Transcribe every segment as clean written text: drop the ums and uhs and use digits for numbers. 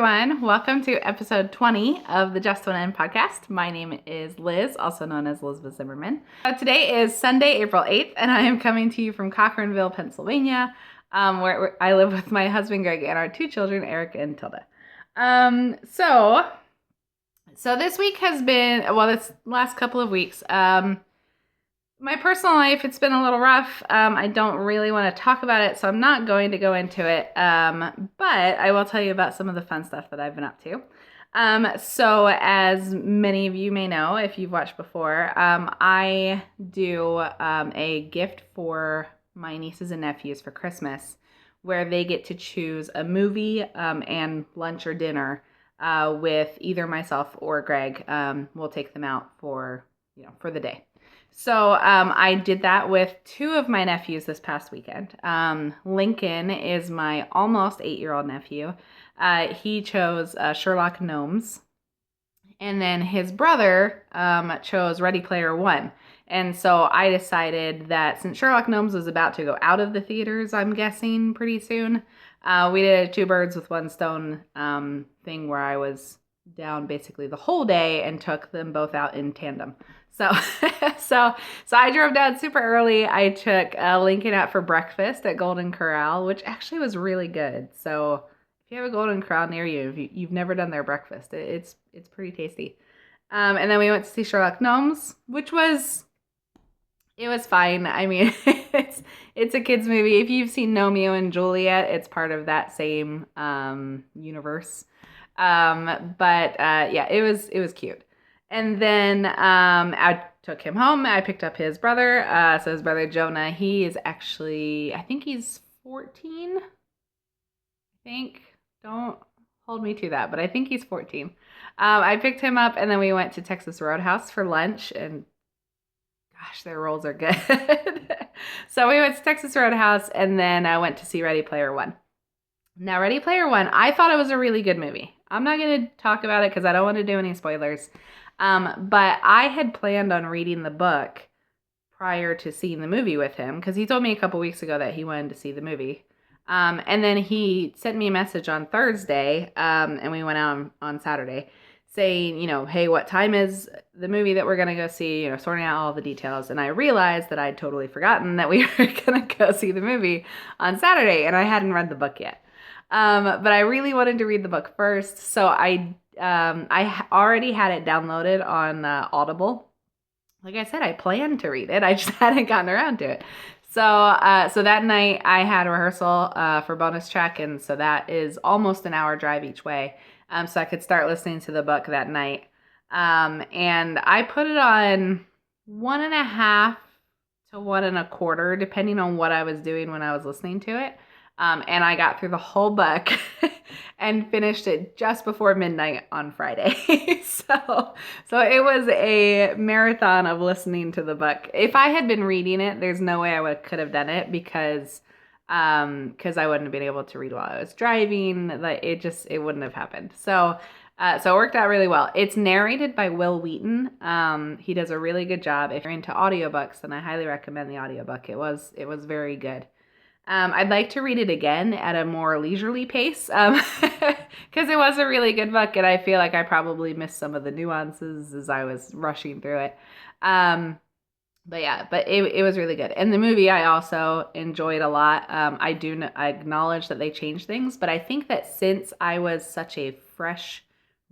everyone. Welcome to episode 20 of the Just One End podcast. My name is Liz, also known as Elizabeth Zimmerman. Today is Sunday, April 8th, and I am coming to you from Cochranville, Pennsylvania, where I live with my husband, Greg, and our two children, Eric and Tilda. So this week has been, this last couple of weeks, my personal life, it's been a little rough. I don't really want to talk about it, so I'm not going to go into it. But I will tell you about some of the fun stuff that I've been up to. So as many of you may know, if you've watched before, I do a gift for my nieces and nephews for Christmas, where they get to choose a movie and lunch or dinner with either myself or Greg. We'll take them out for the day. So I did that with two of my nephews this past weekend. Lincoln is my almost 8-year-old nephew. He chose Sherlock Gnomes. And then his brother chose Ready Player One. And so I decided that since Sherlock Gnomes was about to go out of the theaters, I'm guessing pretty soon, we did a two birds with one stone thing where I was down basically the whole day and took them both out in tandem. So I drove down super early. I took Lincoln out for breakfast at Golden Corral, which actually was really good. So if you have a Golden Corral near you, if you've never done their breakfast, it's pretty tasty. And then we went to see Sherlock Gnomes, which was fine. I mean, it's a kids movie. If you've seen Romeo and Juliet, it's part of that same universe. But it was cute. And then I took him home. I picked up his brother. So his brother Jonah, he is actually, I think he's 14. Don't hold me to that, but I think he's 14. I picked him up, and then we went to Texas Roadhouse for lunch, and gosh, their rolls are good. So we went to Texas Roadhouse, and then I went to see Ready Player One. Now, Ready Player One, I thought it was a really good movie. I'm not going to talk about it because I don't want to do any spoilers. But I had planned on reading the book prior to seeing the movie with him because he told me a couple weeks ago that he wanted to see the movie. And then he sent me a message on Thursday, and we went out on Saturday saying, hey, what time is the movie that we're going to go see, sorting out all the details. And I realized that I'd totally forgotten that we were going to go see the movie on Saturday, and I hadn't read the book yet. But I really wanted to read the book first, so I already had it downloaded on Audible. Like I said, I planned to read it. I just hadn't gotten around to it. So that night I had rehearsal for bonus track, and so that is almost an hour drive each way. So I could start listening to the book that night. And I put it on 1.5 to 1.25, depending on what I was doing when I was listening to it. And I got through the whole book and finished it just before midnight on Friday. So it was a marathon of listening to the book. If I had been reading it, there's no way I could have done it because I wouldn't have been able to read while I was driving. It wouldn't have happened. So it worked out really well. It's narrated by Will Wheaton. He does a really good job. If you're into audiobooks, then I highly recommend the audiobook. It was very good. I'd like to read it again at a more leisurely pace because it was a really good book, and I feel like I probably missed some of the nuances as I was rushing through it. But it was really good. And the movie I also enjoyed a lot. I acknowledge that they changed things, but I think that since I was such a fresh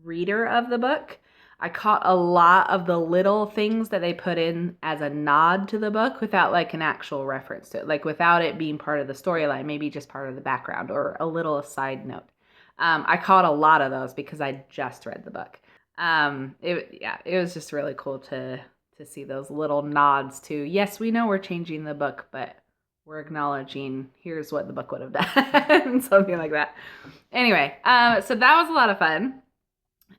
reader of the book, I caught a lot of the little things that they put in as a nod to the book without like an actual reference to it, like without it being part of the storyline, maybe just part of the background or a little side note. I caught a lot of those because I just read the book. It was just really cool to see those little nods to, yes, we know we're changing the book, but we're acknowledging here's what the book would have done, something like that. Anyway, so that was a lot of fun.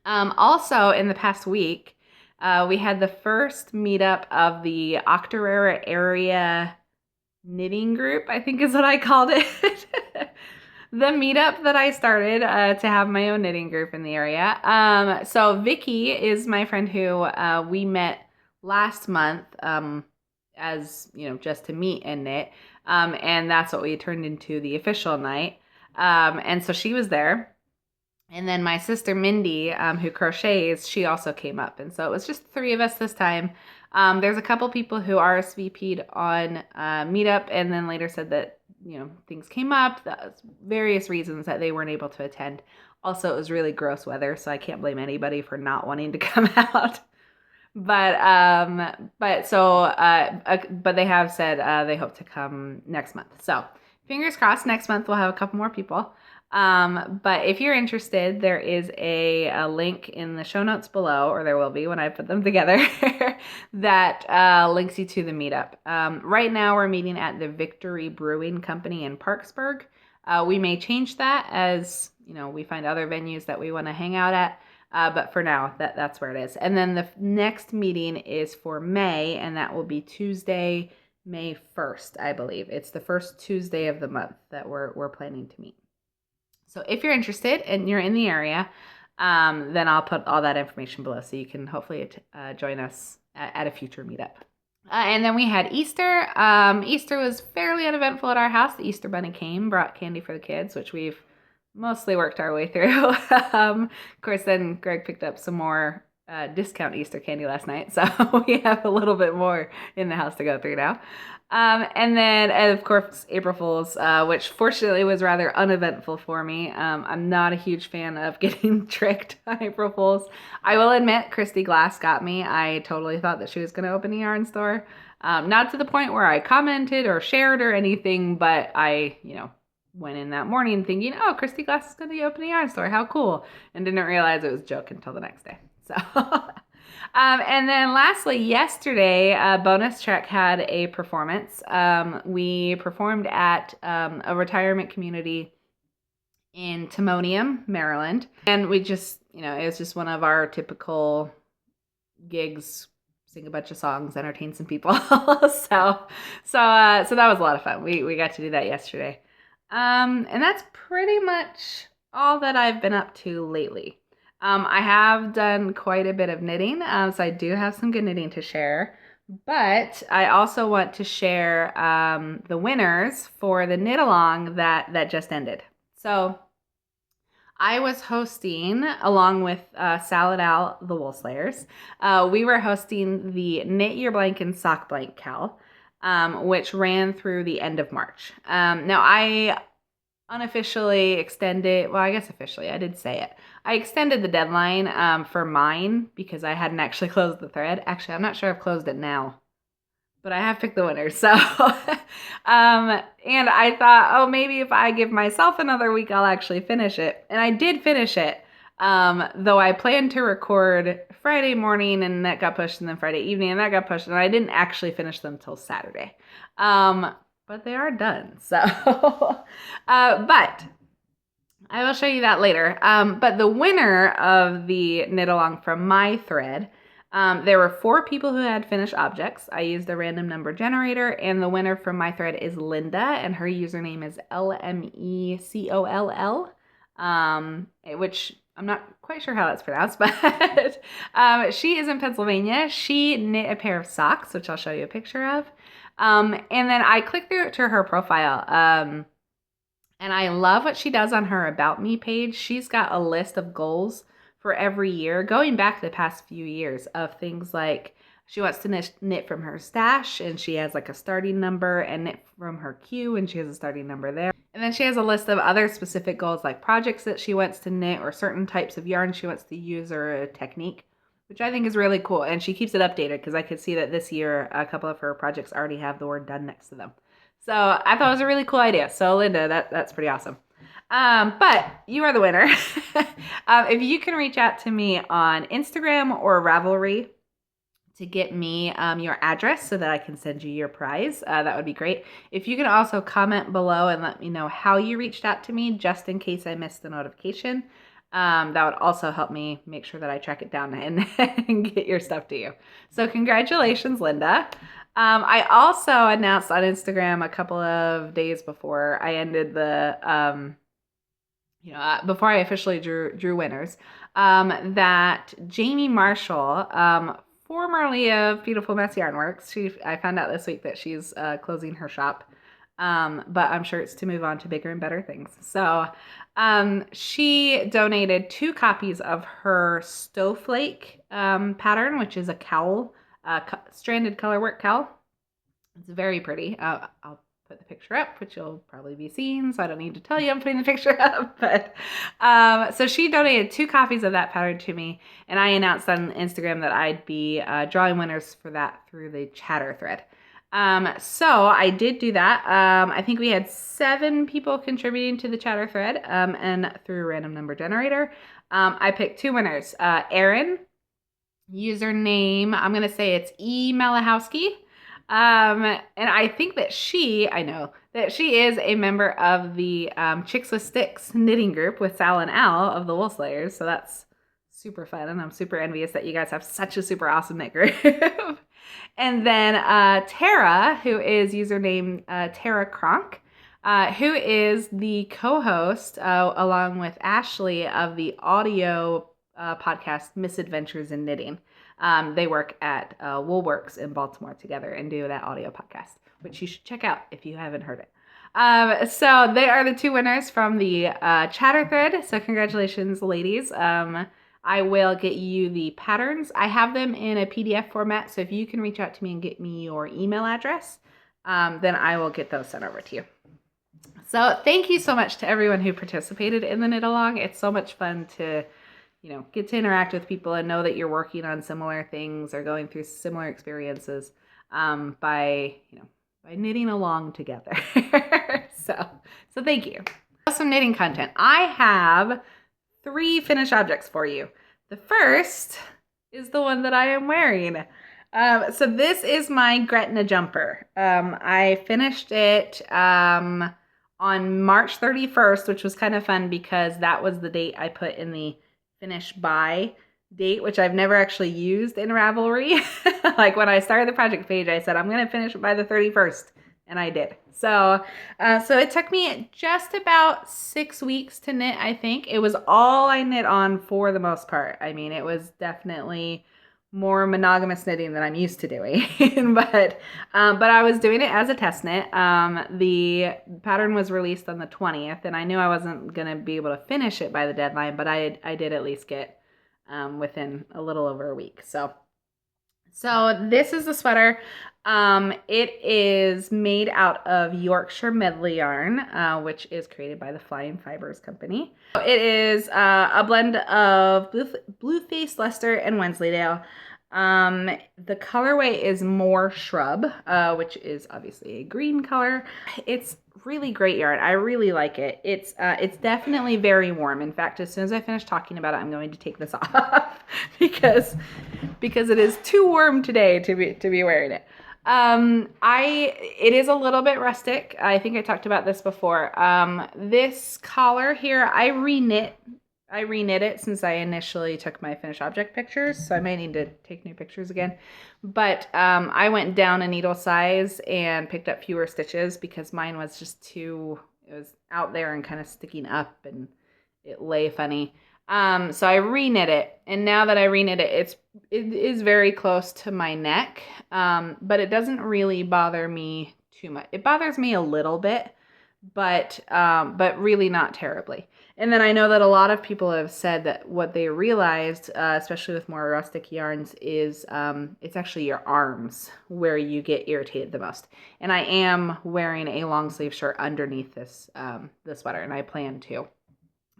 Also, in the past week, we had the first meetup of the Octorara area knitting group, I think is what I called it. The meetup that I started to have my own knitting group in the area. So Vicky is my friend who we met last month as, just to meet and knit. And that's what we turned into the official night. And so she was there. And then my sister Mindy, who crochets, she also came up. And so it was just 3 of us this time. There's a couple people who RSVP'd on Meetup and then later said that, things came up, various reasons that they weren't able to attend. Also, it was really gross weather, so I can't blame anybody for not wanting to come out. But they have said they hope to come next month. So fingers crossed, next month we'll have a couple more people. But if you're interested, there is a link in the show notes below, or there will be when I put them together, that links you to the meetup. Right now we're meeting at the Victory Brewing Company in Parksburg. We may change that as, we find other venues that we want to hang out at. But for now, that's where it is. And then the next meeting is for May, and that will be Tuesday, May 1st, I believe. It's the first Tuesday of the month that we're planning to meet. So if you're interested and you're in the area, then I'll put all that information below so you can hopefully join us at a future meetup. And then we had Easter. Easter was fairly uneventful at our house. The Easter Bunny came, brought candy for the kids, which we've mostly worked our way through. Of course, then Greg picked up some more discount Easter candy last night, so we have a little bit more in the house to go through now. And then, of course, April Fool's, which fortunately was rather uneventful for me. I'm not a huge fan of getting tricked on April Fool's. I will admit, Christy Glass got me. I totally thought that she was going to open a yarn store. Not to the point where I commented or shared or anything, but I, went in that morning thinking, oh, Christy Glass is going to be opening a yarn store. How cool. And didn't realize it was a joke until the next day. So, and then lastly, yesterday, Bonus Track had a performance. We performed at a retirement community in Timonium, Maryland. And we just, it was just one of our typical gigs, sing a bunch of songs, entertain some people. So that was a lot of fun. We got to do that yesterday. And that's pretty much all that I've been up to lately. I have done quite a bit of knitting, so I do have some good knitting to share. But I also want to share the winners for the knit along that just ended. So I was hosting, along with Salad Al, the Woolslayers, we were hosting the Knit Your Blank and Sock Blank KAL, which ran through the end of March. Now, I unofficially extended, well, I guess officially, I did say it. I extended the deadline for mine because I hadn't actually closed the thread. Actually, I'm not sure I've closed it now, but I have picked the winners. So, and I thought, oh, maybe if I give myself another week, I'll actually finish it. And I did finish it, though I planned to record Friday morning and that got pushed, and then Friday evening and that got pushed, and I didn't actually finish them till Saturday. But they are done. So, but I will show you that later. But the winner of the knit along from my thread, there were 4 people who had finished objects. I used a random number generator, and the winner from my thread is Linda, and her username is LMECOLL, which I'm not quite sure how that's pronounced, but she is in Pennsylvania. She knit a pair of socks, which I'll show you a picture of. And then I clicked through to her profile, and I love what she does on her About Me page. She's got a list of goals for every year, going back the past few years, of things like she wants to knit from her stash, and she has like a starting number, and knit from her queue, and she has a starting number there. And then she has a list of other specific goals, like projects that she wants to knit, or certain types of yarn she wants to use, or a technique, which I think is really cool. And she keeps it updated because I could see that this year a couple of her projects already have the word done next to them. So I thought it was a really cool idea. So Linda, that's pretty awesome. But you are the winner. If you can reach out to me on Instagram or Ravelry to get me your address so that I can send you your prize, that would be great. If you can also comment below and let me know how you reached out to me, just in case I missed the notification, that would also help me make sure that I track it down and get your stuff to you. So congratulations, Linda. I also announced on Instagram a couple of days before I ended the, before I officially drew winners, that Jamie Marshall, formerly of Beautiful Messy Yarn Works, I found out this week that she's closing her shop. but I'm sure it's to move on to bigger and better things. So she donated 2 copies of her Snowflake pattern, which is a cowl, stranded colorwork cowl. It's very pretty. I'll put the picture up, which you'll probably be seeing, so I don't need to tell you I'm putting the picture up. But so she donated 2 copies of that pattern to me, and I announced on Instagram that I'd be drawing winners for that through the chatter thread. So I did do that. I think we had 7 people contributing to the chatter thread, and through a random number generator. I picked 2 winners. Erin, username, I'm going to say it's emalahowski. And I think that I know that she is a member of the Chicks with Sticks knitting group with Sal and Al of the Woolslayers. So that's super fun. And I'm super envious that you guys have such a super awesome knit group. And then Tara, who is username taracronk, who is the co-host along with Ashley of the audio podcast Misadventures in Knitting. They work at Woolworks in Baltimore together and do that audio podcast, which you should check out if you haven't heard it. So they are the 2 winners from the chatter thread. So congratulations, ladies. I will get you the patterns. I have them in a PDF format, so if you can reach out to me and get me your email address, then I will get those sent over to you. So thank you so much to everyone who participated in the knit along. It's so much fun to get to interact with people and know that you're working on similar things or going through similar experiences by knitting along together. So thank you. Some knitting content. I have 3 finished objects for you. The first is the one that I am wearing. So this is my Gretna jumper. I finished it on March 31st, which was kind of fun because that was the date I put in the finish by date, which I've never actually used in Ravelry. Like when I started the project page, I said, I'm going to finish it by the 31st. And I did. So it took me just about 6 weeks to knit, I think. It was all I knit on for the most part. I mean, it was definitely more monogamous knitting than I'm used to doing. but I was doing it as a test knit. The pattern was released on the 20th, and I knew I wasn't going to be able to finish it by the deadline, but I did at least get within a little over a week. So this is the sweater. It is made out of Yorkshire medley yarn, which is created by the Flying Fibers company. It is a blend of Blueface, Leicester, and Wensleydale. The colorway is more shrub, which is obviously a green color. It's really great yarn. I really like it. It's definitely very warm. In fact, as soon as I finish talking about it, I'm going to take this off because it is too warm today to be wearing it. It is a little bit rustic. I think I talked about this before. This collar here, I reknit it since I initially took my finished object pictures, so I may need to take new pictures again. But I went down a needle size and picked up fewer stitches because mine was just it was out there and kind of sticking up and it lay funny. So I reknit it, and now that I reknit it, it is very close to my neck, but it doesn't really bother me too much. It bothers me a little bit, but really not terribly. And then I know that a lot of people have said that what they realized, especially with more rustic yarns, is it's actually your arms where you get irritated the most. And I am wearing a long sleeve shirt underneath this sweater, and I plan to.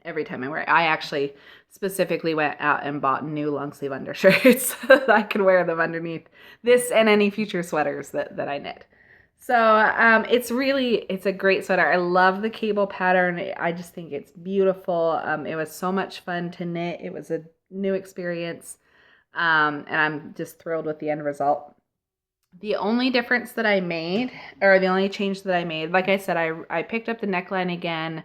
Every time I wear it. I actually specifically went out and bought new long sleeve undershirts so that I could wear them underneath this and any future sweaters that I knit. So it's a great sweater. I love the cable pattern. I just think it's beautiful. It was so much fun to knit. It was a new experience. And I'm just thrilled with the end result. The only difference that I made, or the only change that I made, like I said, I picked up the neckline again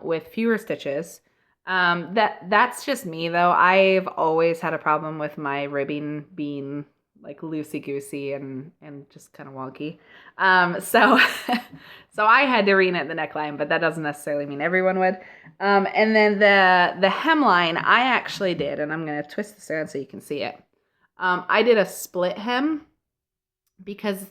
with fewer stitches. That's just me though. I've always had a problem with my ribbing being like loosey-goosey and just kind of wonky. So I had to reknit the neckline, but that doesn't necessarily mean everyone would. And then the hemline I actually did, and I'm going to twist this around so you can see it. I did a split hem because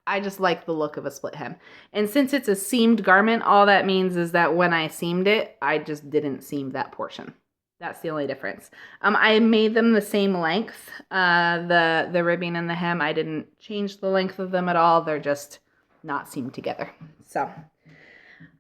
I just like the look of a split hem. And since it's a seamed garment, all that means is that when I seamed it, I just didn't seam that portion. That's the only difference. I made them the same length, the ribbing and the hem. I didn't change the length of them at all. They're just not seamed together. So,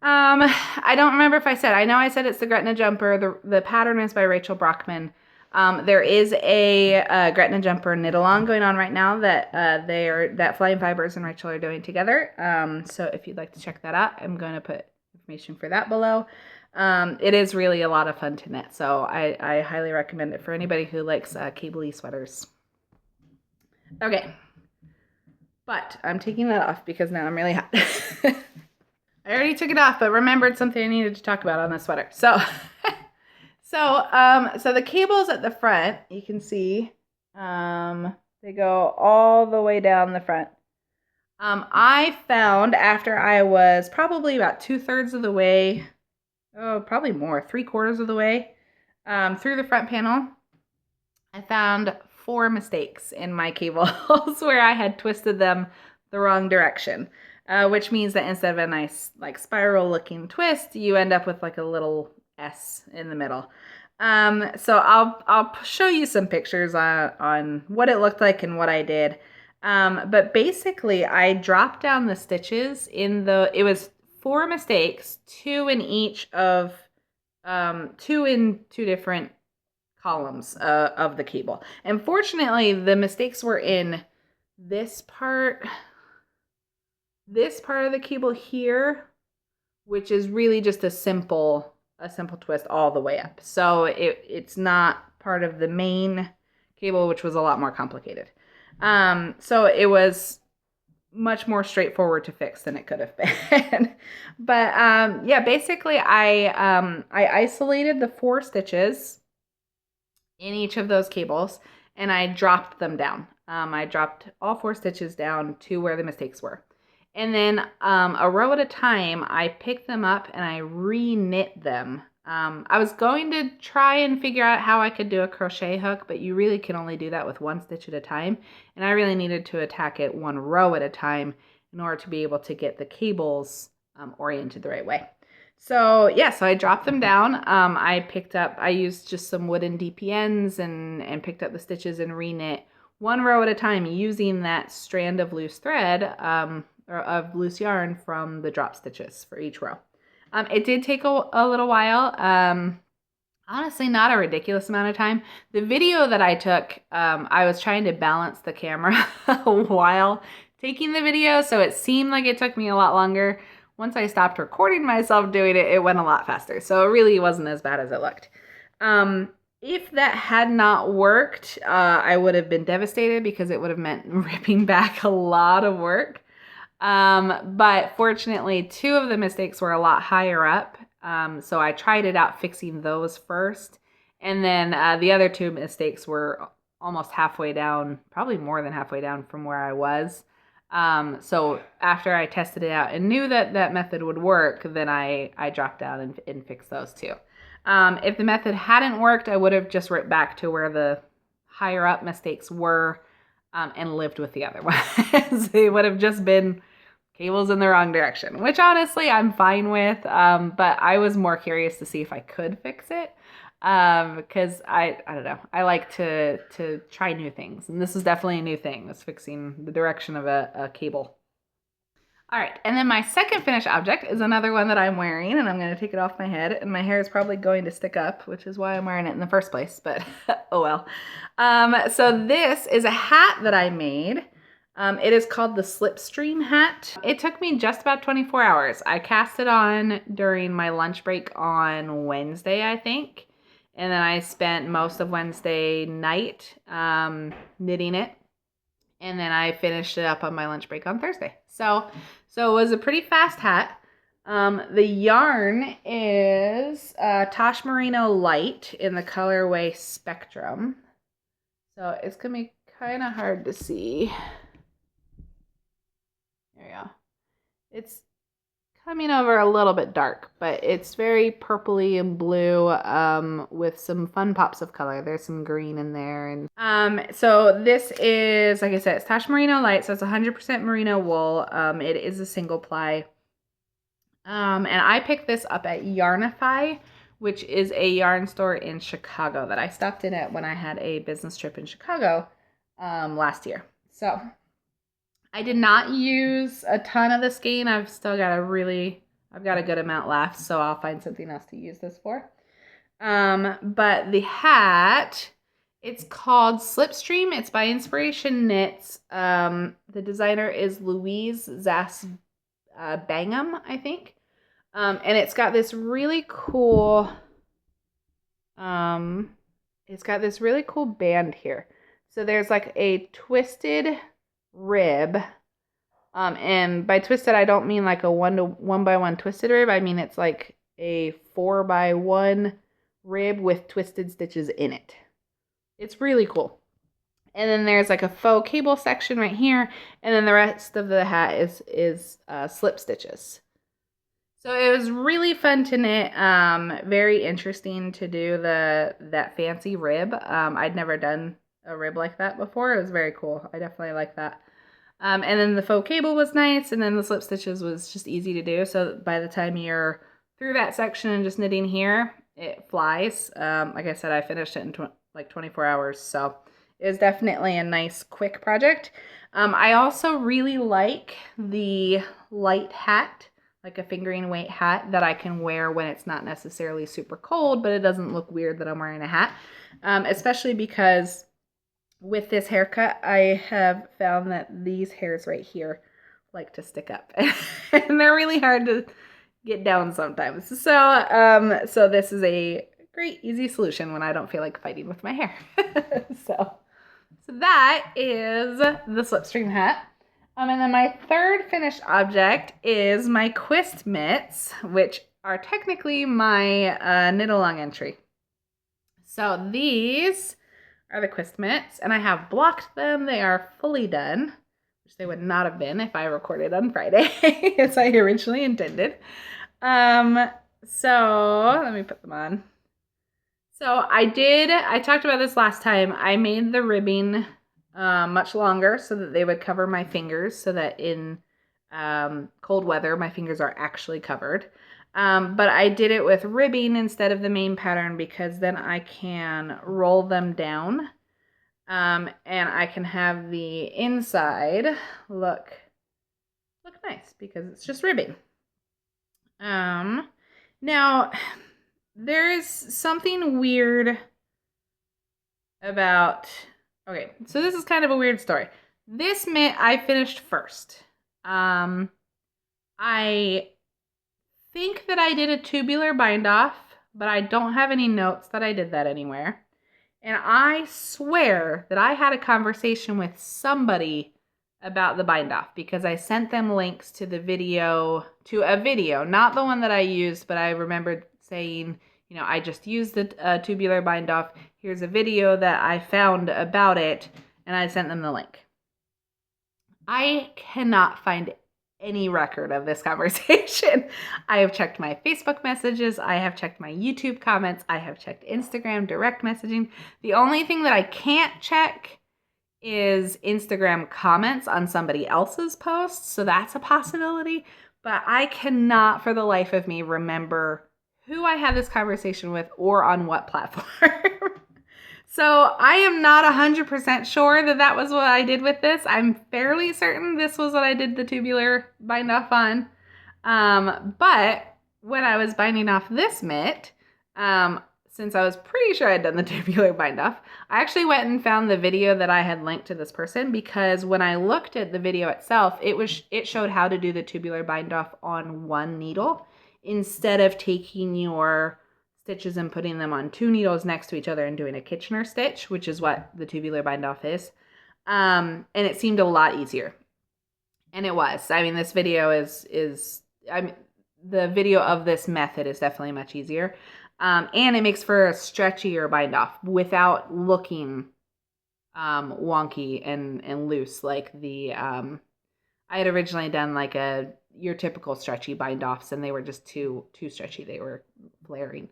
I don't remember if I said, I know I said it's the Gretna jumper. The pattern is by Rachel Brockman. There is a Gretna jumper knit along going on right now that Flying Fibers and Rachel are doing together. So if you'd like to check that out, I'm going to put information for that below. It is really a lot of fun to knit, so I highly recommend it for anybody who likes cable-y sweaters. Okay, but I'm taking that off because now I'm really hot. I already took it off, but remembered something I needed to talk about on this sweater. So the cables at the front, you can see, they go all the way down the front. I found after I was probably about 2/3 of the way, probably more, 3/4 of the way, through the front panel, I found 4 mistakes in my cables where I had twisted them the wrong direction. Which means that instead of a nice like spiral looking twist, you end up with like a little S in the middle. So I'll show you some pictures on what it looked like and what I did. But basically I dropped down the stitches it was 4 mistakes, 2 in each of, 2 in 2 different columns of the cable. And fortunately the mistakes were in this part of the cable here, which is really just a simple twist all the way up. So it's not part of the main cable, which was a lot more complicated. So it was much more straightforward to fix than it could have been. But yeah, basically I isolated the 4 stitches in each of those cables and I dropped them down. I dropped all 4 stitches down to where the mistakes were. And then a row at a time, I picked them up and I re-knit them. I was going to try and figure out how I could do a crochet hook, but you really can only do that with 1 stitch at a time. And I really needed to attack it 1 row at a time in order to be able to get the cables oriented the right way. So yeah, so I dropped them down. I used just some wooden DPNs and picked up the stitches and re-knit 1 row at a time using that strand of loose thread, or of loose yarn from the drop stitches for each row. It did take a little while. Honestly, not a ridiculous amount of time. The video that I took, I was trying to balance the camera while taking the video, so it seemed like it took me a lot longer. Once I stopped recording myself doing it, it went a lot faster. So it really wasn't as bad as it looked. If that had not worked, I would have been devastated because it would have meant ripping back a lot of work. But fortunately, 2 of the mistakes were a lot higher up. So I tried it out fixing those first. And then the other 2 mistakes were almost halfway down, probably more than halfway down from where I was. So after I tested it out and knew that that method would work, then I dropped down and fixed those 2. If the method hadn't worked, I would have just ripped back to where the higher up mistakes were and lived with the other ones. They would have just been cables in the wrong direction, which honestly I'm fine with, but I was more curious to see if I could fix it, because I don't know, I like to try new things, and this is definitely a new thing, was fixing the direction of a cable. All right, and then my second finished object is another one that I'm wearing, and I'm going to take it off my head, and my hair is probably going to stick up, which is why I'm wearing it in the first place, but oh well. So this is a hat that I made. It is called the Slipstream hat. It took me just about 24 hours. I cast it on during my lunch break on Wednesday, I think. And then I spent most of Wednesday night knitting it. And then I finished it up on my lunch break on Thursday. So it was a pretty fast hat. The yarn is Tosh Merino Light in the colorway Spectrum. So it's going to be kind of hard to see. There we go. It's coming over a little bit dark, but it's very purpley and blue with some fun pops of color. There's some green in there. And so this is, like I said, it's Tash Merino Light, so it's 100% merino wool. It is a single ply. And I picked this up at Yarnify, which is a yarn store in Chicago that I stopped in at when I had a business trip in Chicago last year. So I did not use a ton of the skein. I've got a good amount left, so I'll find something else to use this for. But the hat, it's called Slipstream. It's by Inspiration Knits. The designer is Louise Zass Bangham, I think. And it's got this really cool, band here. So there's like a twisted rib. And by twisted, I don't mean like a 1-by-1 twisted rib. I mean, it's like a 4-by-1 rib with twisted stitches in it. It's really cool. And then there's like a faux cable section right here. And then the rest of the hat is slip stitches. So it was really fun to knit, very interesting to do that fancy rib. I'd never done a rib like that before. It was very cool. I definitely like that. And then the faux cable was nice, and then the slip stitches was just easy to do. So by the time you're through that section and just knitting here, it flies. Like I said, I finished it in like 24 hours, so it was definitely a nice, quick project. I also really like the light hat, like a fingering weight hat that I can wear when it's not necessarily super cold, but it doesn't look weird that I'm wearing a hat, especially because with this haircut, I have found that these hairs right here like to stick up and they're really hard to get down sometimes. So this is a great, easy solution when I don't feel like fighting with my hair. So that is the Slipstream hat. And then my third finished object is my Quist mitts, which are technically my knit-along entry. So these are the Quist mitts, and I have blocked them. They are fully done, which they would not have been if I recorded on Friday, as I originally intended. So let me put them on. So I talked about this last time. I made the ribbing much longer so that they would cover my fingers, so that in cold weather my fingers are actually covered. But I did it with ribbing instead of the main pattern because then I can roll them down and I can have the inside look nice because it's just ribbing. Now there's something weird about, okay, so this is kind of a weird story. This mitt I finished first. I think that I did a tubular bind off, but I don't have any notes that I did that anywhere. And I swear that I had a conversation with somebody about the bind off because I sent them links to a video, not the one that I used, but I remembered saying, you know, I just used the tubular bind off. Here's a video that I found about it, and I sent them the link. I cannot find any record of this conversation. I have checked my Facebook messages. I have checked my YouTube comments. I have checked Instagram direct messaging. The only thing that I can't check is Instagram comments on somebody else's posts. So that's a possibility. But I cannot for the life of me remember who I had this conversation with or on what platform. So I am not 100% sure that was what I did with this. I'm fairly certain this was what I did the tubular bind off on. But when I was binding off this mitt, since I was pretty sure I'd done the tubular bind off, I actually went and found the video that I had linked to this person because when I looked at the video itself, it showed how to do the tubular bind off on one needle instead of taking your stitches and putting them on two needles next to each other and doing a Kitchener stitch, which is what the tubular bind off is. And it seemed a lot easier. And it was. I mean, this video the video of this method is definitely much easier. And it makes for a stretchier bind off without looking wonky and loose like the I had originally done like a your typical stretchy bind offs, and they were just too stretchy. They were flaring.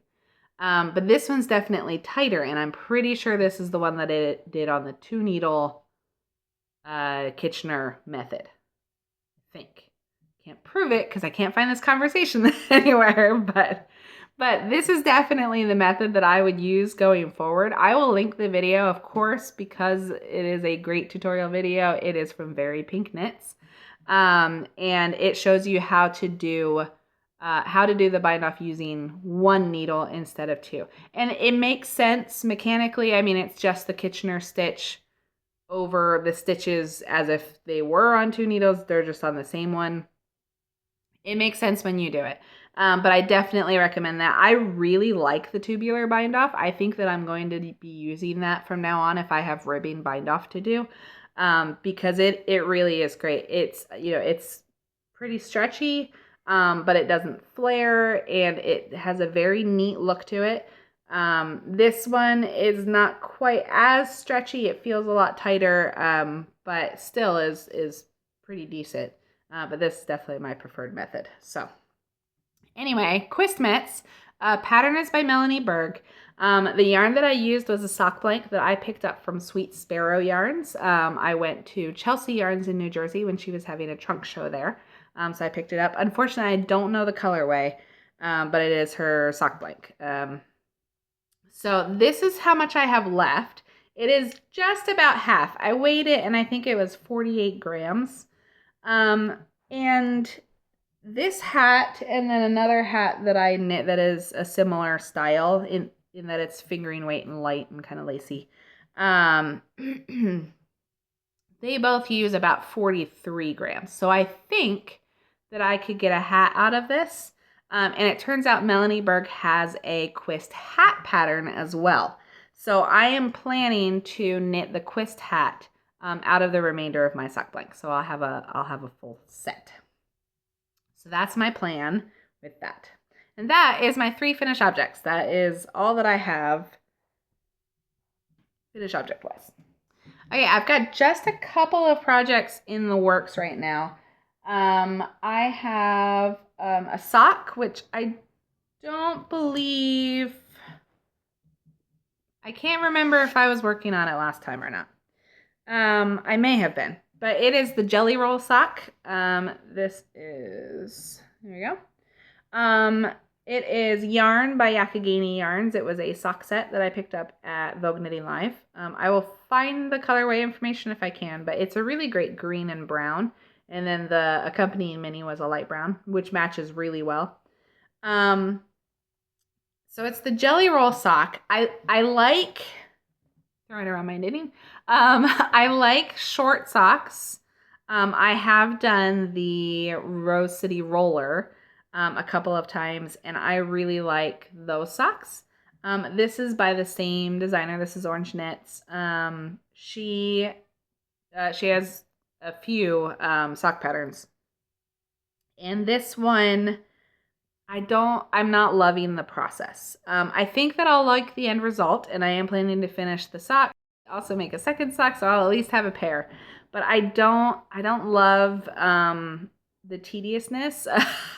But this one's definitely tighter, and I'm pretty sure this is the one that it did on the 2-needle Kitchener method. I think. Can't prove it because I can't find this conversation anywhere, but this is definitely the method that I would use going forward. I will link the video, of course, because it is a great tutorial video. It is from Very Pink Knits, and it shows you how to do the bind off using 1 needle instead of 2. And it makes sense mechanically. I mean, it's just the Kitchener stitch over the stitches as if they were on 2 needles. They're just on the same one. It makes sense when you do it. But I definitely recommend that. I really like the tubular bind off. I think that I'm going to be using that from now on if I have ribbing bind off to do, because it really is great. It's, it's pretty stretchy, but it doesn't flare, and it has a very neat look to it. This one is not quite as stretchy. It feels a lot tighter, but still is pretty decent. But this is definitely my preferred method. So anyway, Quist Mitts. Pattern is by Melanie Berg. The yarn that I used was a sock blank that I picked up from Sweet Sparrow Yarns. I went to Chelsea Yarns in New Jersey when she was having a trunk show there. So I picked it up. Unfortunately, I don't know the colorway, but it is her sock blank. So this is how much I have left. It is just about half. I weighed it, and I think it was 48 grams. And this hat, and then another hat that I knit that is a similar style in that it's fingering weight and light and kind of lacy. They both use about 43 grams. So I think that I could get a hat out of this. And it turns out Melanie Berg has a Quist hat pattern as well. So I am planning to knit the Quist hat out of the remainder of my sock blank. So I'll have a full set. So that's my plan with that. And that is my 3 finished objects. That is all that I have finished object wise. Okay, I've got just a couple of projects in the works right now. I have a sock, which I don't believe, I can't remember if I was working on it last time or not. I may have been, but it is the Jelly Roll sock. This is, here we go. It is yarn by Yakagani Yarns. It was a sock set that I picked up at Vogue Knitting Live. I will find the colorway information if I can, but it's a really great green and brown. And then the accompanying mini was a light brown, which matches really well. So it's the Jelly Roll sock. I like throwing around my knitting. I like short socks. I have done the Rose City Roller a couple of times, and I really like those socks. This is by the same designer. This is Orange Knits. She has a few sock patterns, and this one I'm not loving the process. I think that I'll like the end result, and I am planning to finish the sock, also make a second sock, so I'll at least have a pair. But I don't love the tediousness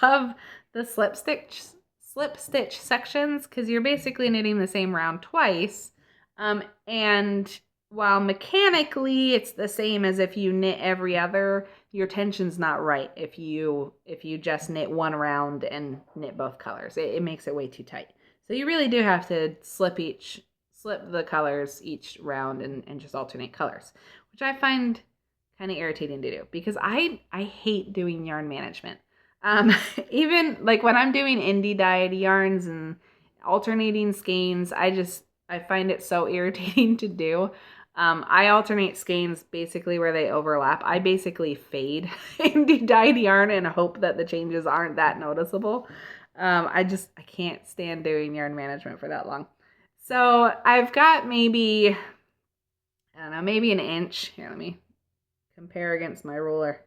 of the slip stitch sections, because you're basically knitting the same round twice. And while mechanically it's the same as if you knit every other, your tension's not right if you just knit one round and knit both colors. It makes it way too tight. So you really do have to slip the colors each round and just alternate colors, which I find kind of irritating to do, because I hate doing yarn management. Even like when I'm doing indie dyed yarns and alternating skeins, I find it so irritating to do. I alternate skeins basically where they overlap. I basically fade indie dyed yarn and hope that the changes aren't that noticeable. I can't stand doing yarn management for that long. So I've got maybe an inch. Here, let me compare against my ruler.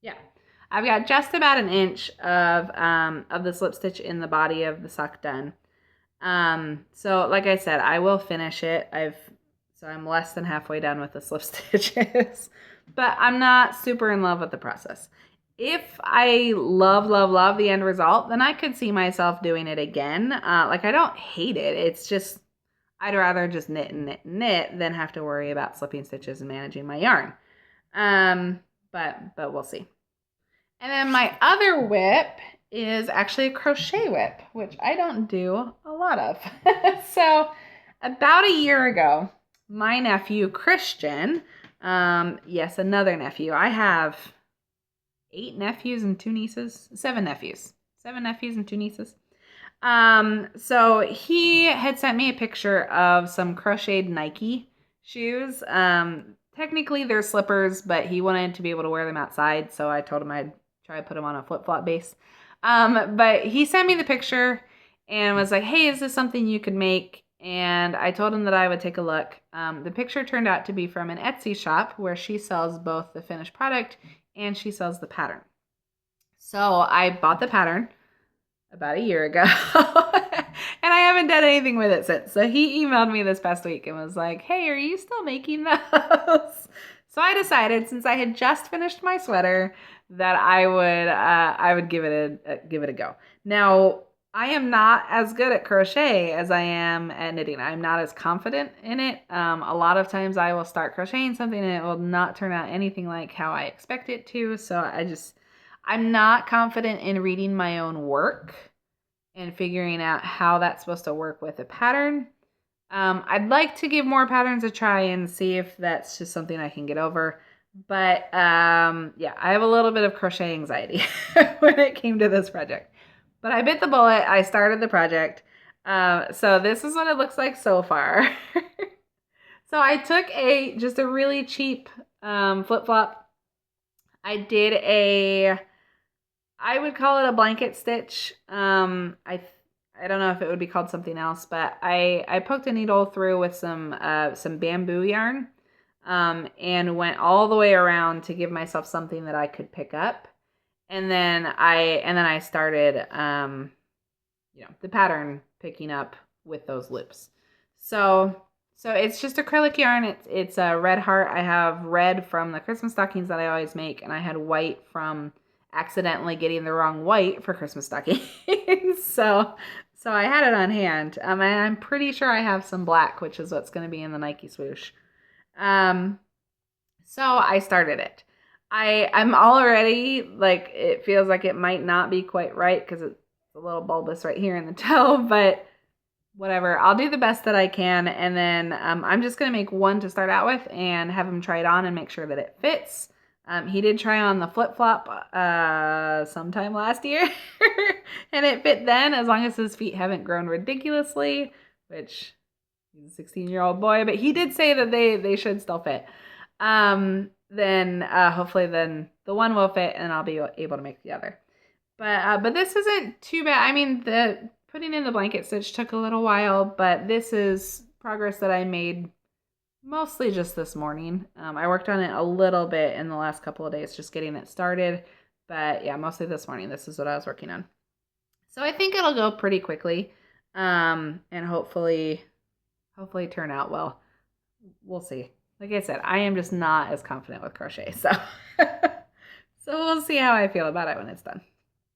Yeah, I've got just about an inch of the slip stitch in the body of the sock done. So like I said, I will finish it. I've So I'm less than halfway done with the slip stitches, but I'm not super in love with the process. If I love the end result, then I could see myself doing it again. Like, I don't hate it. It's just, I'd rather just knit and knit and knit than have to worry about slipping stitches and managing my yarn. But we'll see. And then my other whip is actually a crochet whip, which I don't do a lot of. So about a year ago, my nephew Christian, yes, another nephew. I have 8 nephews and 2 nieces, 7 nephews, 7 nephews and 2 nieces. So he had sent me a picture of some crocheted Nike shoes. Technically they're slippers, but he wanted to be able to wear them outside, so I told him I'd try to put them on a flip-flop base. But he sent me the picture and was like, hey, is this something you could make? And I told him that I would take a look. The picture turned out to be from an Etsy shop where she sells both the finished product and she sells the pattern. So I bought the pattern about a year ago and I haven't done anything with it since. So he emailed me this past week and was like, hey, are you still making those? So I decided, since I had just finished my sweater, that I would give it a go. Now, I am not as good at crochet as I am at knitting. I'm not as confident in it. A lot of times I will start crocheting something and it will not turn out anything like how I expect it to. So I'm not confident in reading my own work and figuring out how that's supposed to work with a pattern. I'd like to give more patterns a try and see if that's just something I can get over. But yeah, I have a little bit of crochet anxiety when it came to this project. But I bit the bullet. I started the project. So this is what it looks like so far. So I took just a really cheap flip-flop. I did I would call it a blanket stitch. I don't know if it would be called something else, but I poked a needle through with some bamboo yarn, and went all the way around to give myself something that I could pick up. And then I started, the pattern picking up with those loops. So it's just acrylic yarn. It's a red heart. I have red from the Christmas stockings that I always make, and I had white from accidentally getting the wrong white for Christmas stockings. So I had it on hand. And I'm pretty sure I have some black, which is what's going to be in the Nike swoosh. So I started it. I'm already, like, it feels like it might not be quite right because it's a little bulbous right here in the toe, but whatever. I'll do the best that I can, and then I'm just going to make one to start out with and have him try it on and make sure that it fits. He did try on the flip-flop sometime last year, and it fit then, as long as his feet haven't grown ridiculously, which he's a 16-year-old boy, but he did say that they should still fit. Then hopefully then the one will fit and I'll be able to make the other. But this isn't too bad. I mean, the putting in the blanket stitch took a little while, but this is progress that I made mostly just this morning. I worked on it a little bit in the last couple of days, just getting it started. But yeah, mostly this morning. This is what I was working on. So I think it'll go pretty quickly, and hopefully turn out well. We'll see. Like I said, I am just not as confident with crochet, so we'll see how I feel about it when it's done.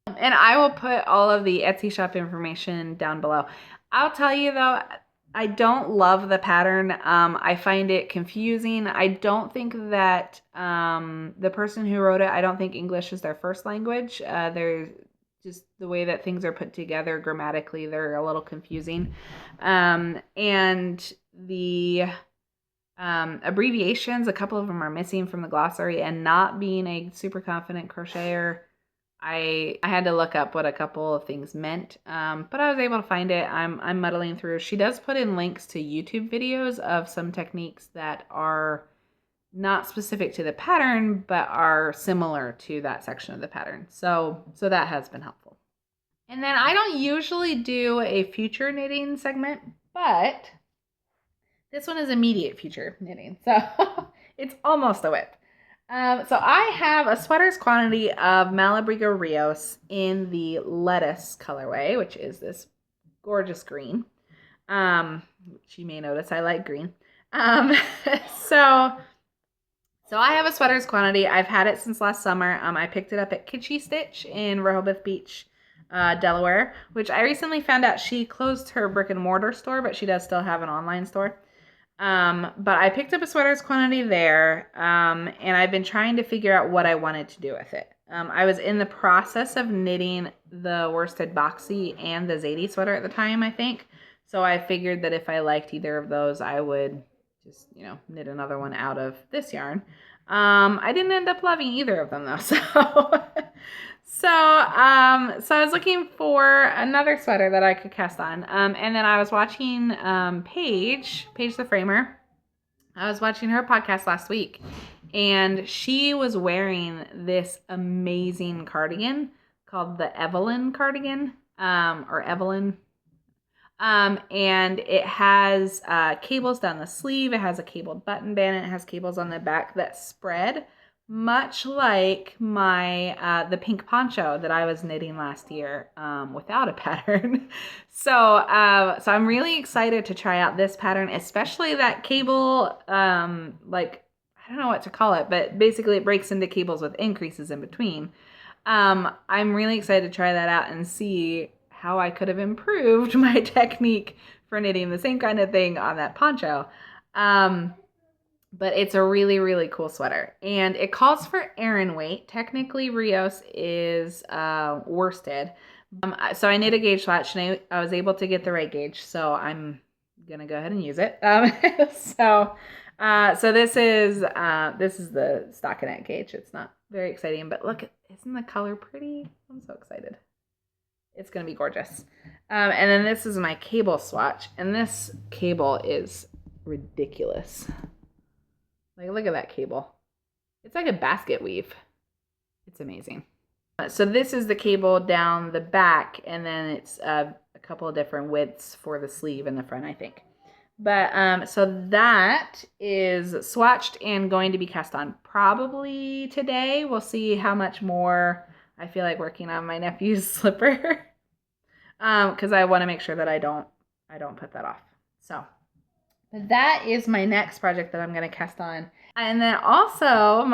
And I will put all of the Etsy shop information down below. I'll tell you though, I don't love the pattern. I find it confusing. I don't think that the person who wrote it, I don't think English is their first language. They're just the way that things are put together grammatically, they're a little confusing. And the abbreviations, a couple of them are missing from the glossary, and not being a super confident crocheter, I had to look up what a couple of things meant, but I was able to find it. I'm muddling through. She does put in links to YouTube videos of some techniques that are not specific to the pattern, but are similar to that section of the pattern. So that has been helpful. And then I don't usually do a future knitting segment, but this one is immediate future knitting, so it's almost a whip. So I have a sweater's quantity of Malabrigo Rios in the lettuce colorway, which is this gorgeous green. Which you may notice I like green. Um, so I have a sweaters quantity. I've had it since last summer. I picked it up at Kitschy Stitch in Rehoboth Beach, Delaware, which I recently found out she closed her brick and mortar store, but she does still have an online store. But I picked up a sweaters quantity there, and I've been trying to figure out what I wanted to do with it. I was in the process of knitting the worsted boxy and the Zadie sweater at the time, I think. So I figured that if I liked either of those, I would just, knit another one out of this yarn. I didn't end up loving either of them though, so I was looking for another sweater that I could cast on. And then I was watching Paige the Framer. I was watching her podcast last week, and she was wearing this amazing cardigan called the Evelyn cardigan, or Evelyn. And it has cables down the sleeve. It has a cabled button band, and it has cables on the back that spread, much like my the pink poncho that I was knitting last year without a pattern. So I'm really excited to try out this pattern, especially that cable, like, I don't know what to call it, but basically it breaks into cables with increases in between. I'm really excited to try that out and see how I could have improved my technique for knitting the same kind of thing on that poncho. But it's a really, really cool sweater. And it calls for Erin weight. Technically, Rios is worsted. So I knit a gauge swatch, and I was able to get the right gauge. So I'm going to go ahead and use it. So this is the stockinette gauge. It's not very exciting, but look, isn't the color pretty? I'm so excited. It's going to be gorgeous. And then this is my cable swatch. And this cable is ridiculous. Like, look at that cable. It's like a basket weave. It's amazing. So this is the cable down the back. And then it's a couple of different widths for the sleeve and the front, I think. But so that is swatched and going to be cast on probably today. We'll see how much more I feel like working on my nephew's slipper, because I want to make sure that I don't put that off. So that is my next project that I'm going to cast on. And then also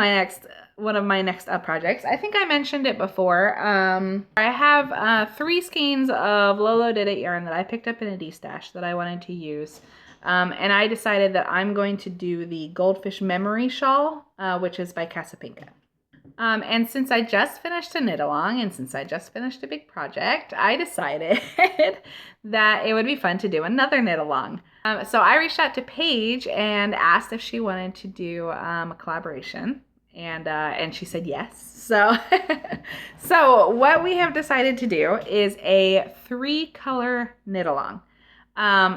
one of my next up projects, I think I mentioned it before. I have 3 skeins of Lolo Did It yarn that I picked up in a D-stash that I wanted to use. And I decided that I'm going to do the Goldfish Memory Shawl, which is by Casapinka. And since I just finished a knit along, and since I just finished a big project, I decided that it would be fun to do another knit along. So I reached out to Paige and asked if she wanted to do a collaboration, and she said yes. So what we have decided to do is a 3-color knit along.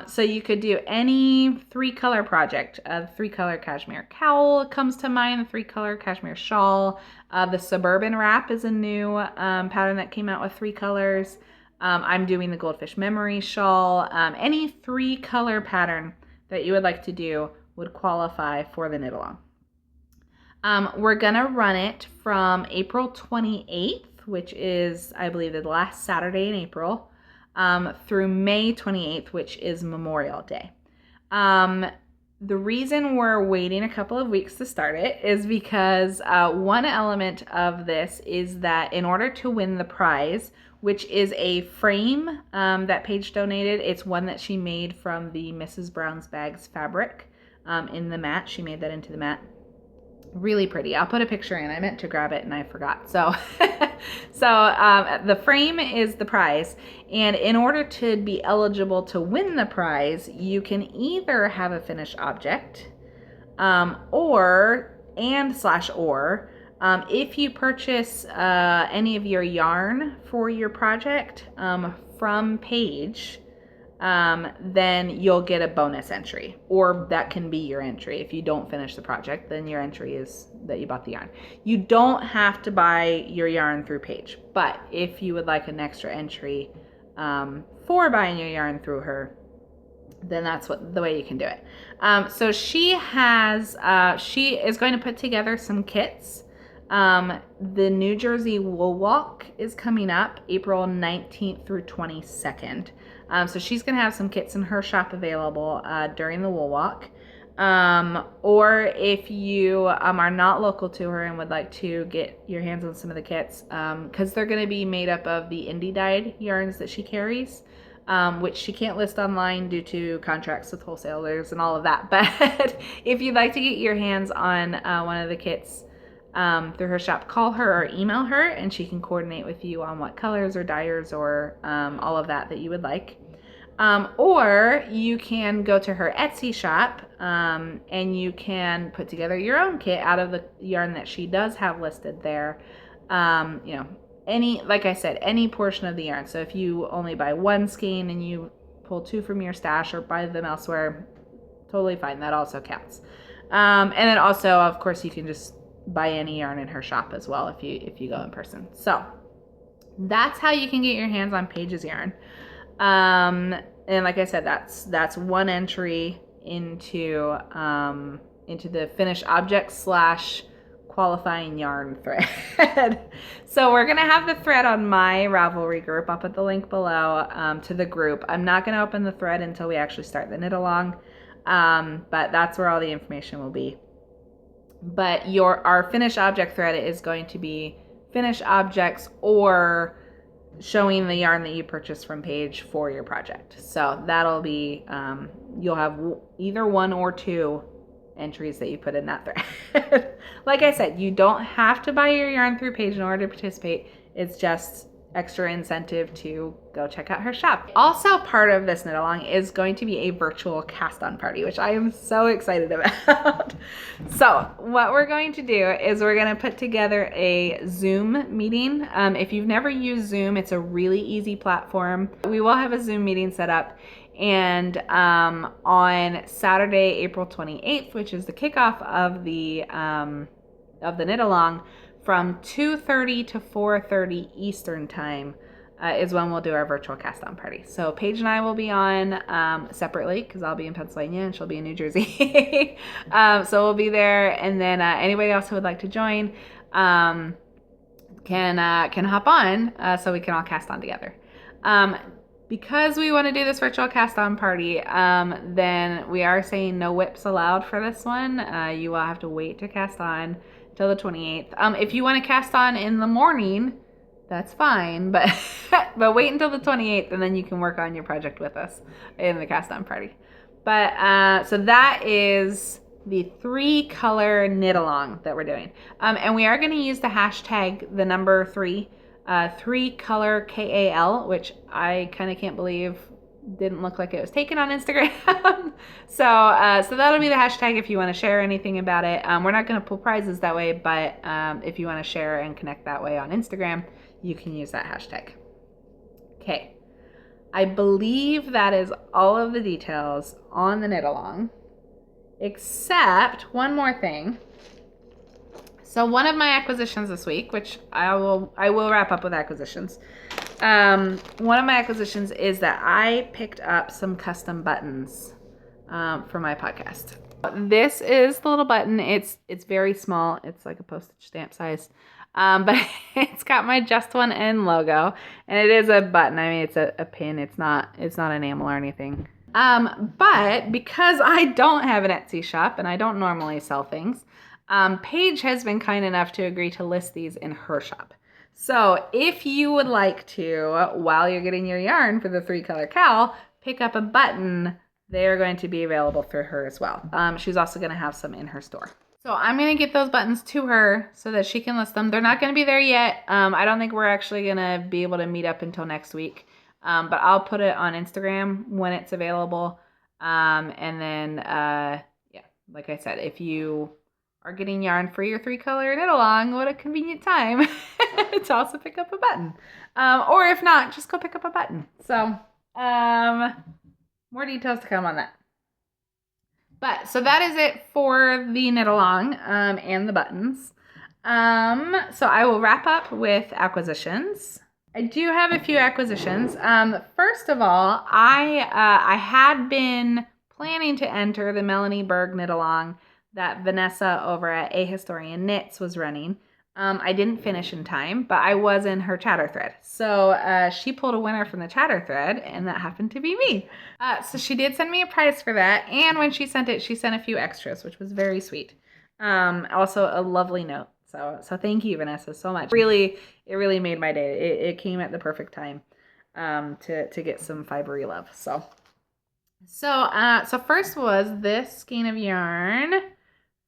So you could do any 3-color project. The 3-color cashmere cowl comes to mind, the 3-color cashmere shawl. The Suburban Wrap is a new pattern that came out with 3 colors. I'm doing the Goldfish Memory Shawl. Any 3-color pattern that you would like to do would qualify for the knit along. We're going to run it from April 28th, which is, I believe, the last Saturday in April, through May 28th, which is Memorial Day. The reason we're waiting a couple of weeks to start it is because one element of this is that in order to win the prize, which is a frame that Paige donated, it's one that she made from the Mrs. Brown's Bags fabric in the mat. She made that into the mat. Really pretty. I'll put a picture in. I meant to grab it and I forgot. So the frame is the prize. And in order to be eligible to win the prize, you can either have a finished object or if you purchase any of your yarn for your project from Paige, then you'll get a bonus entry, or that can be your entry. If you don't finish the project, then your entry is that you bought the yarn. You don't have to buy your yarn through Paige, but if you would like an extra entry for buying your yarn through her, then that's the way you can do it. So she is going to put together some kits. The New Jersey Wool Walk is coming up April 19th through 22nd. So she's going to have some kits in her shop available during the Wool Walk. Or if you are not local to her and would like to get your hands on some of the kits, because they're going to be made up of the indie dyed yarns that she carries, which she can't list online due to contracts with wholesalers and all of that. But if you'd like to get your hands on one of the kits through her shop, call her or email her and she can coordinate with you on what colors or dyers or all of that you would like. Or you can go to her Etsy shop and you can put together your own kit out of the yarn that she does have listed there. You know, like I said, any portion of the yarn. So if you only buy one skein and you pull 2 from your stash or buy them elsewhere, totally fine. That also counts. And then also, of course, you can just buy any yarn in her shop as well if you go in person. So that's how you can get your hands on Paige's yarn. And like I said, that's one entry into the finished object / qualifying yarn thread. So we're gonna have the thread on my Ravelry group. I'll put the link below to the group. I'm not gonna open the thread until we actually start the knit along, but that's where all the information will be. But our finished object thread is going to be finished objects or showing the yarn that you purchased from Paige for your project. So that'll be, you'll have either 1 or 2 entries that you put in that thread. Like I said, you don't have to buy your yarn through Paige in order to participate. It's just extra incentive to go check out her shop. Also part of this knit along is going to be a virtual cast on party, which I am so excited about. So what we're going to do is we're going to put together a Zoom meeting. If you've never used Zoom, it's a really easy platform. We will have a Zoom meeting set up, and on Saturday, April 28th, which is the kickoff of the knit along, from 2:30 to 4:30 Eastern time is when we'll do our virtual cast on party. So Paige and I will be on separately because I'll be in Pennsylvania and she'll be in New Jersey. So we'll be there, and then anybody else who would like to join can hop on so we can all cast on together. Because we want to do this virtual cast on party, then we are saying no whips allowed for this one. You will have to wait to cast on till the 28th. If you want to cast on in the morning, that's fine, but but wait until the 28th and then you can work on your project with us in the cast on party. But so that is the 3-color knit along that we're doing. And we are going to use the hashtag the number 3, 3-color KAL, which I kind of can't believe didn't look like it was taken on Instagram. So that'll be the hashtag if you want to share anything about it. We're not going to pull prizes that way, but if you want to share and connect that way on Instagram, you can use that hashtag. Okay, I believe that is all of the details on the knit along, except one more thing. So one of my acquisitions this week, which I will wrap up with acquisitions. One of my acquisitions is that I picked up some custom buttons for my podcast. This is the little button. It's very small. It's like a postage stamp size. But it's got my Just One N logo, and it is a button. I mean, it's a pin. It's not enamel or anything. But because I don't have an Etsy shop and I don't normally sell things, Paige has been kind enough to agree to list these in her shop. So if you would like to, while you're getting your yarn for the 3-color KAL, pick up a button, they're going to be available through her as well. She's also going to have some in her store. So I'm going to get those buttons to her so that she can list them. They're not going to be there yet. I don't think we're actually going to be able to meet up until next week. But I'll put it on Instagram when it's available. And then, yeah, like I said, if you are getting yarn for your 3-color knit along, what a convenient time to also pick up a button. Or if not, just go pick up a button. So more details to come on that. But so that is it for the knit along and the buttons. So I will wrap up with acquisitions. I do have a few acquisitions. First of all, I had been planning to enter the Melanie Berg knit along that Vanessa over at A Historian Knits was running. I didn't finish in time, but I was in her chatter thread. So she pulled a winner from the chatter thread, and that happened to be me. So she did send me a prize for that, and when she sent it, she sent a few extras, which was very sweet. Also a lovely note. So thank you, Vanessa, so much. It really made my day. It came at the perfect time to get some fibery love. So first was this skein of yarn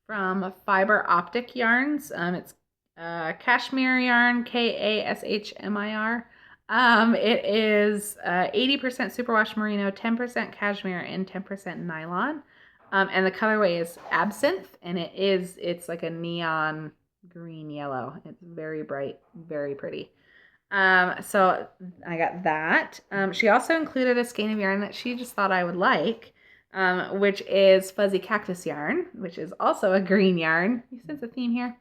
from Fiber Optic Yarns. It's cashmere yarn, KASHMIR. It is 80% superwash merino, 10% cashmere, and 10% nylon. And the colorway is absinthe, and it's like a neon green yellow. It's very bright, very pretty. So I got that. She also included a skein of yarn that she just thought I would like, which is fuzzy cactus yarn, which is also a green yarn. You sense a theme here.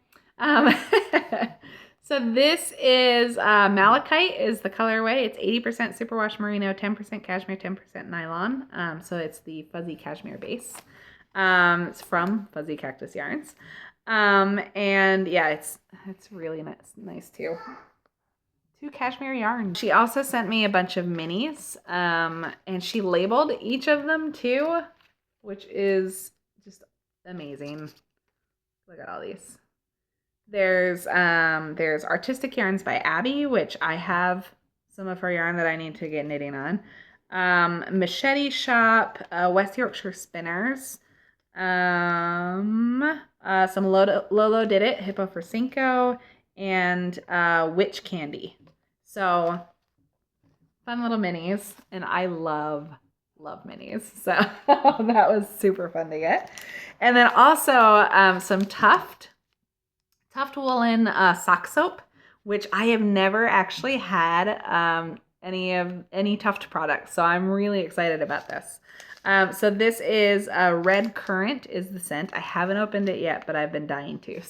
So this is malachite is the colorway. It's 80% superwash merino, 10% cashmere, 10% nylon. So it's the fuzzy cashmere base. It's from Fuzzy Cactus Yarns. And yeah, it's really nice too. 2 cashmere yarns. She also sent me a bunch of minis, and she labeled each of them too, which is just amazing. Look at all these. There's Artistic Yarns by Abby, which I have some of her yarn that I need to get knitting on. Machete Shop, West Yorkshire Spinners, some Lolo Did It, Hippo for Cinco, and Witch Candy. So fun little minis, and I love minis. So that was super fun to get. And then also some Tuft woolen sock soap, which I have never actually had any Tuft products. So I'm really excited about this. So this is Red Currant is the scent. I haven't opened it yet, but I've been dying to.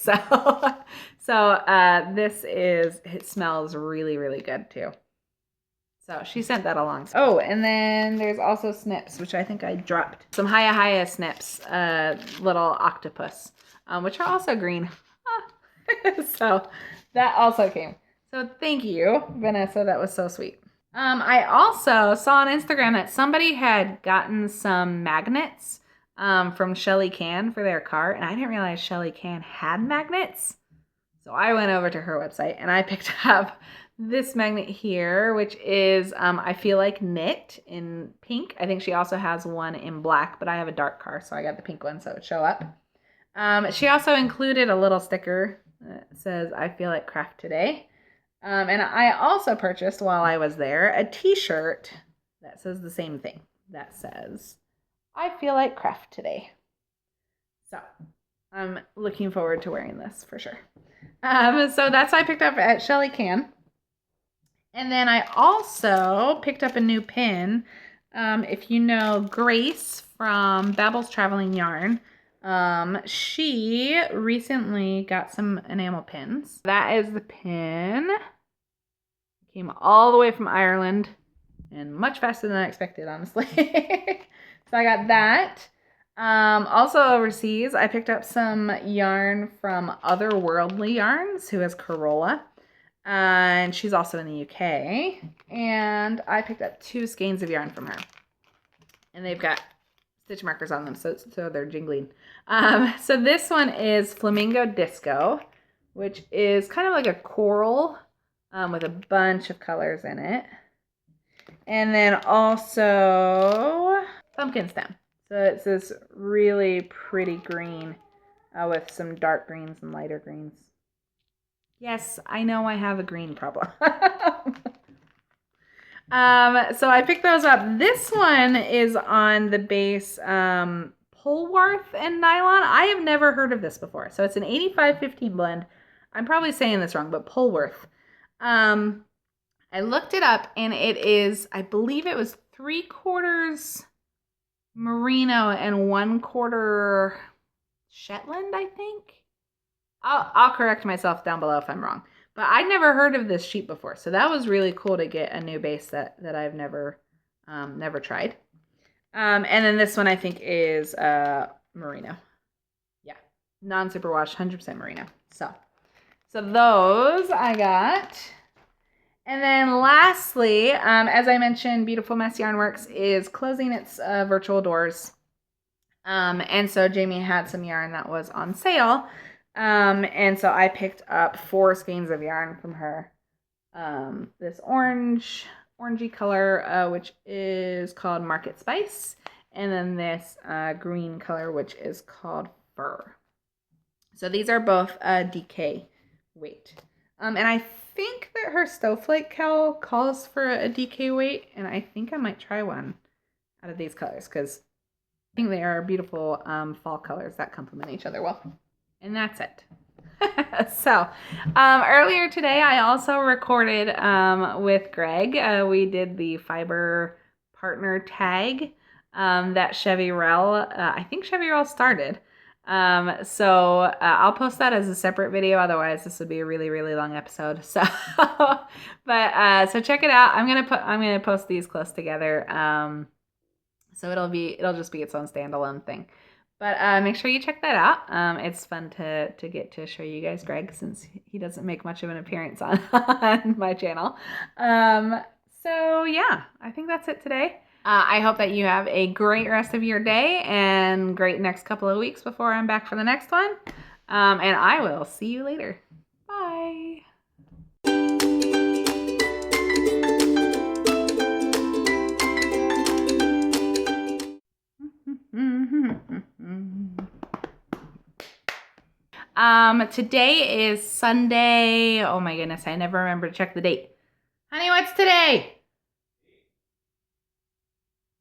It smells really, really good too. So she sent that along. Oh, and then there's also snips, which I think I dropped. Some Hiya snips, little octopus, which are also green. So that also came. So thank you, Vanessa. That was so sweet. I also saw on Instagram that somebody had gotten some magnets from Shelly Can for their car, and I didn't realize Shelly Can had magnets. So I went over to her website and I picked up this magnet here, which is I Feel Like Knit in pink. I think she also has one in black, but I have a dark car, so I got the pink one so it would show up. She also included a little sticker that says I Feel Like Craft Today. And I also purchased while I was there a t-shirt that says the same thing. That says, I feel like craft today. So I'm looking forward to wearing this for sure. So that's what I picked up at Shelly Can. And then I also picked up a new pin. If you know Grace from Babel's Traveling Yarn, she recently got some enamel pins. That is the pin. Came all the way from Ireland and much faster than I expected, honestly. So I got that. Also overseas, I picked up some yarn from Otherworldly Yarns, who has Corolla. And she's also in the UK. And I picked up 2 skeins of yarn from her. And they've got stitch markers on them, so they're jingling. So this one is Flamingo Disco, which is kind of like a coral with a bunch of colors in it. And then also Pumpkin Stem. So it's this really pretty green with some dark greens and lighter greens. Yes, I know I have a green problem. So I picked those up. This one is on the base Polwarth and nylon. I have never heard of this before. So it's an 85-15 blend. I'm probably saying this wrong, but Polwarth. I looked it up and it is, I believe it was 3/4 merino and 1/4 Shetland, I think. I'll correct myself down below if I'm wrong. But I'd never heard of this sheep before, so that was really cool to get a new base that I've never tried. And then this one I think is merino. Yeah, non-superwash, 100% merino. So those I got. And then lastly, as I mentioned, Beautiful Mess Yarn Works is closing its virtual doors. And so Jamie had some yarn that was on sale. And so I picked up 4 skeins of yarn from her. This orangey color, which is called Market Spice. And then this green color, which is called Fur. So these are both DK weight. And I think that her Snowflake KAL calls for a DK weight, and I think I might try one out of these colors because I think they are beautiful fall colors that complement each other well. And that's it. So earlier today, I also recorded with Greg. We did the fiber partner tag that Chevy Rell, I think Chevy Rell started. So I'll post that as a separate video. Otherwise, this would be a really, really long episode. So, so check it out. I'm gonna post these close together. So it'll just be its own standalone thing. But make sure you check that out. It's fun to get to show you guys Greg since he doesn't make much of an appearance on my channel. So yeah, I think that's it today. I hope that you have a great rest of your day and great next couple of weeks before I'm back for the next one. And I will see you later. Bye. Today is Sunday. Oh my goodness, I never remember to check the date. Honey, what's today?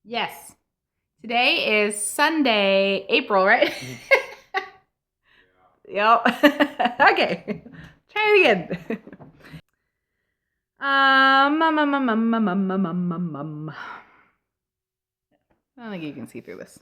Yes. Today is Sunday, April, right? Yep. Okay. Try it again. I don't think you can see through this.